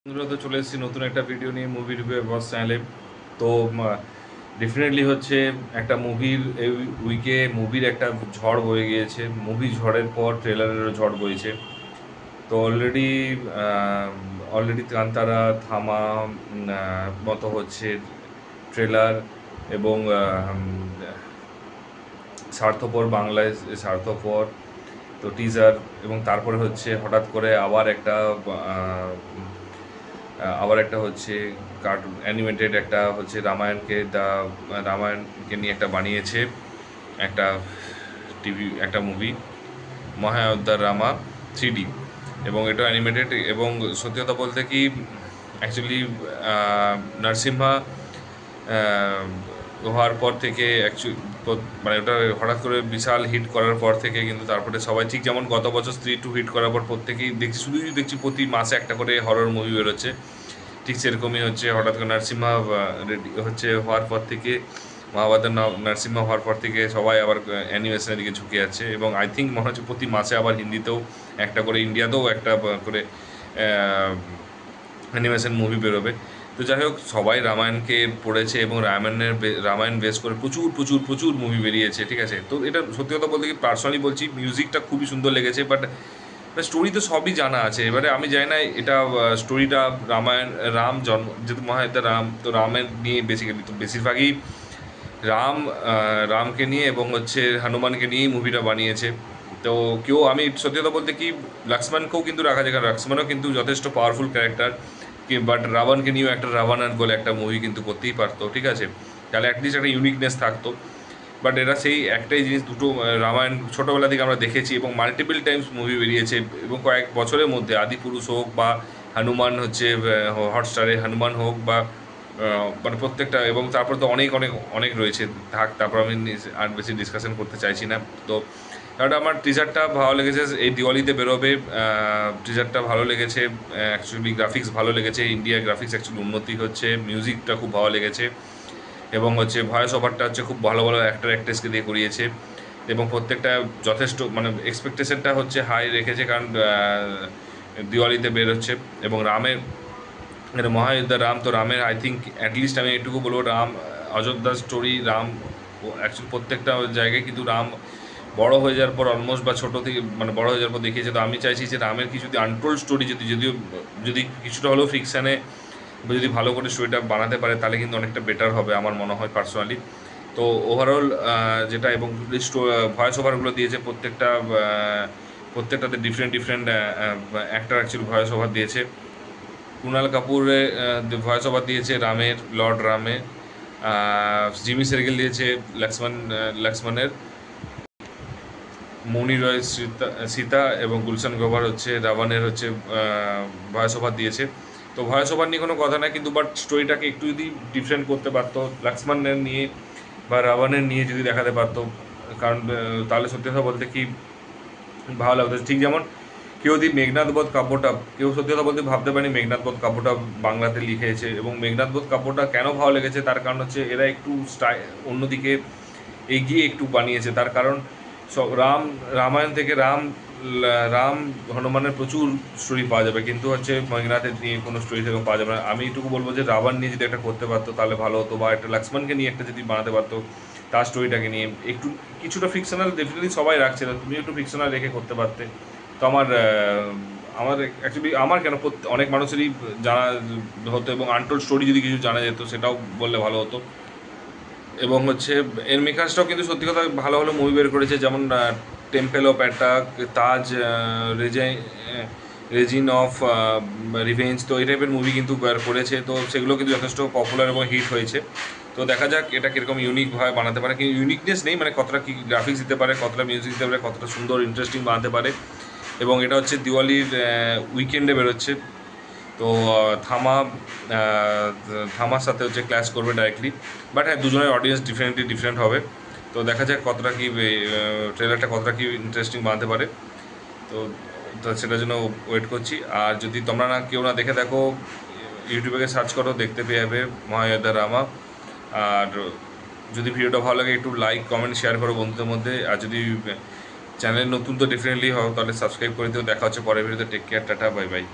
বন্ধুরা তো চলে এসেছি নতুন একটা ভিডিও নিয়ে মুভি রিভিউ বস চ্যানেলে। তো ডেফিনেটলি হচ্ছে একটা মুভির এই উইকে মুভির একটা ঝড় বয়ে গিয়েছে। মুভি ঝড়ের পর ট্রেলারেরও ঝড় বইছে। তো অলরেডি কান্তারা থামা মতো হচ্ছে ট্রেলার এবং স্বার্থপর বাংলায় স্বার্থপর তো টিজার, এবং তারপরে হচ্ছে হঠাৎ করে আবার একটা হচ্ছে কার্টুন অ্যানিমেটেড একটা হচ্ছে রামায়ণকে নিয়ে একটা বানিয়েছে একটা একটা মুভি মহায়োদ্ধার রামা 3D, এবং এটা অ্যানিমেটেড। এবং সত্যি কথা বলতে কি অ্যাকচুয়ালি নরসিম্হা হওয়ার পর থেকে মানে ওটা হঠাৎ করে বিশাল হিট করার পর থেকে কিন্তু তারপরে সবাই ঠিক যেমন গত বছর স্ত্রী 2 হিট করার পর প্রত্যেকেই দেখছি প্রতি মাসে একটা করে হরর মুভি বেরোচ্ছে। ঠিক সেরকমই হচ্ছে হঠাৎ করে নরসিম্হা রেডি হচ্ছে হওয়ার পর থেকে মহাভারতের নরসিম্হা হওয়ার পর থেকে সবাই আবার অ্যানিমেশনের দিকে ঝুঁকে যাচ্ছে, এবং আই থিঙ্ক মনে হচ্ছে প্রতি মাসে আবার হিন্দিতেও একটা করে, ইন্ডিয়াতেও একটা করে অ্যানিমেশন মুভি বেরোবে। তো যাই হোক, সবাই রামায়ণকে পড়েছে এবং রামায়ণ বেস করে প্রচুর প্রচুর প্রচুর মুভি বেরিয়েছে, ঠিক আছে। তো এটা সত্যি কথা বলতে কি পার্সোনালি বলছি, মিউজিকটা খুবই সুন্দর লেগেছে, বাট স্টোরি তো সবই জানা আছে। এবারে আমি জানি না এটা স্টোরিটা রাম জন্ম যেহেতু মহাযোদ্ধা রাম, তো রামের নিয়ে বেসিক্যালি তো বেশিরভাগই রাম রামকে নিয়ে এবং হচ্ছে হনুমানকে নিয়েই মুভিটা বানিয়েছে। তো আমি সত্যি কথা বলতে কি লক্ষ্মণকেও কিন্তু রাখা যায়, কারণ লক্ষ্মণও কিন্তু যথেষ্ট পাওয়ারফুল ক্যারেক্টার, বাট রাবণকে নিয়েও একটা রাবণার বলে একটা মুভি কিন্তু করতেই পারতো, ঠিক আছে। তাহলে অ্যাটলিস্ট একটা ইউনিকনেস থাকতো। বাট এরা সেই একটাই জিনিস, দুটো রামায়ণ ছোটোবেলা থেকে আমরা দেখেছি এবং মাল্টিপল টাইমস মুভি বেরিয়েছে, এবং কয়েক বছরের মধ্যে আদিপুরুষ হোক বা হনুমান হচ্ছে হটস্টারে হনুমান হোক বা মানে প্রত্যেকটা, এবং তারপর তো অনেক অনেক অনেক রয়েছে তারপর আমি আর বেশি ডিসকাশন করতে চাইছি না। তো কারণ আমার টিজারটা ভালো লেগেছে, এই দিওয়ালিতে বেরোবে, টিজারটা ভালো লেগেছে। অ্যাকচুয়ালি গ্রাফিক্স ভালো লেগেছে, ইন্ডিয়ার গ্রাফিক্স অ্যাকচুয়ালি উন্নতি হচ্ছে, মিউজিকটা খুব ভালো লেগেছে, এবং হচ্ছে ভয়েস ওভারটা হচ্ছে খুব ভালো ভালো অ্যাক্টর অ্যাক্ট্রেসকে দিয়ে করিয়েছে, এবং প্রত্যেকটা যথেষ্ট মানে এক্সপেকটেশনটা হচ্ছে হাই রেখেছে, কারণ দিওয়ালিতে বেরোচ্ছে। এবং রামের মহাযোদ্ধা রাম, তো রামের আই থিঙ্ক অ্যাটলিস্ট আমি এটুকু বলবো, অযোধ্যার স্টোরি রাম অ্যাকচুয়ালি প্রত্যেকটা জায়গায় কিন্তু রাম বড় হয়ে যাওয়ার পর অলমোস্ট বা ছোটো থেকে মানে বড় হয়ে যাওয়ার পর দেখিয়েছে। তো আমি চাইছি যে রামের কিছু যদি আনটোল্ড স্টোরি যদি কিছুটা হলেও ফিকশানে যদি ভালো করে স্টোরিটা বানাতে পারে, তাহলে কিন্তু অনেকটা বেটার হবে আমার মনে হয় পার্সোনালি। তো ওভারঅল যেটা, এবং ভয়েস ওভারগুলো দিয়েছে প্রত্যেকটাতে different different actor actually voice over দিয়েছে। কুণাল কাপুরে ভয়েস ওভার দিয়েছে লর্ড রামে, জিমি সেরগিল দিয়েছে লক্ষ্মণের, মৌনি রয় সীতা, এবং গুলশান গ্রোভার হচ্ছে রাবণের হচ্ছে ভয়েস ওভার দিয়েছে। তো ভয়েস ওভার নিয়ে কোনো কথা না, কিন্তু বাট স্টোরিটাকে একটু যদি ডিফারেন্ট করতে পারতো, লক্ষ্মণের নিয়ে বা রাবণের নিয়ে যদি দেখাতে পারতো, কারণ তাহলে সত্যি কথা বলতে কি ভালো লাগতো। ঠিক যেমন কেউ যদি মেঘনাদ বধ কাব্যটা, কেউ সত্যি কথা বলতে ভাবতে পারেনি মেঘনাদ বধ কাব্যটা বাংলাতে লিখেছে, এবং মেঘনাদ বধ কাব্যটা কেন ভালো লেগেছে তার কারণ হচ্ছে এরা একটু অন্যদিকে এগিয়ে একটু বানিয়েছে। তার কারণ সব রামায়ণ থেকে রাম হনুমানের প্রচুর স্টোরি পাওয়া যাবে, কিন্তু হচ্ছে মেঘনাথের নিয়ে কোনো স্টোরি থেকে পাওয়া যাবে না। আমি এটুকু বলবো যে রাবণ নিয়ে যদি একটা করতে পারতো তাহলে ভালো হতো, বা একটা লক্ষ্মণকে নিয়ে একটা যদি বানাতে পারতো, তার স্টোরিটাকে নিয়ে একটু কিছুটা ফিকশনাল ডেফিনেটলি সবাই রাখছে না, তুমি একটু ফিকশনাল রেখে করতে পারতে। তো আমার অ্যাকচুয়ালি আমার কেন অনেক মানুষেরই জানা হতো, এবং আনটোল্ড স্টোরি যদি কিছু জানা যেত সেটাও বললে ভালো হতো। এবং হচ্ছে এর মেকার্সটাও কিন্তু সত্যি কথা ভালো ভালো মুভি বের করেছে, যেমন temple of attack, Taj, reign of revenge, তো এই টাইপের মুভি কিন্তু বের করেছে। তো সেগুলো কিন্তু যথেষ্ট পপুলার এবং হিট হয়েছে। তো দেখা যাক এটা কীরকম ইউনিকভাবে বানাতে পারে, কিন্তু ইউনিকনেস নেই, মানে কতটা কী গ্রাফিক্স দিতে পারে, কতটা মিউজিক দিতে পারে, কতটা সুন্দর ইন্টারেস্টিং বানাতে পারে। এবং এটা হচ্ছে দিওয়ালির উইকেন্ডে বেরোচ্ছে। তো থামার সাথে হচ্ছে ক্ল্যাশ করবে ডাইরেক্টলি, বাট হ্যাঁ দুজনের অডিয়েন্স ডিফারেন্ট হবে। তো দেখা যাক কতটা কি ট্রেলারটা কতটা কি ইন্টারেস্টিং বানাতে পারে। তো তো সেটার জন্য ওয়েট করছি। আর যদি তোমরা কেউ না দেখে থাকো, ইউটিউবে সার্চ করো, দেখতে পেয়ে যাবে মহাযোদ্ধা রামা। আর যদি ভিডিওটা ভালো লাগে একটু লাইক কমেন্ট শেয়ার করো বন্ধুদের মধ্যে, আর যদি চ্যানেল নতুন তো ডেফিনেটলি হও, তাহলে সাবস্ক্রাইব করে দিও। দেখা হচ্ছে পরের ভিডিওতে। Take care, tata, bye by.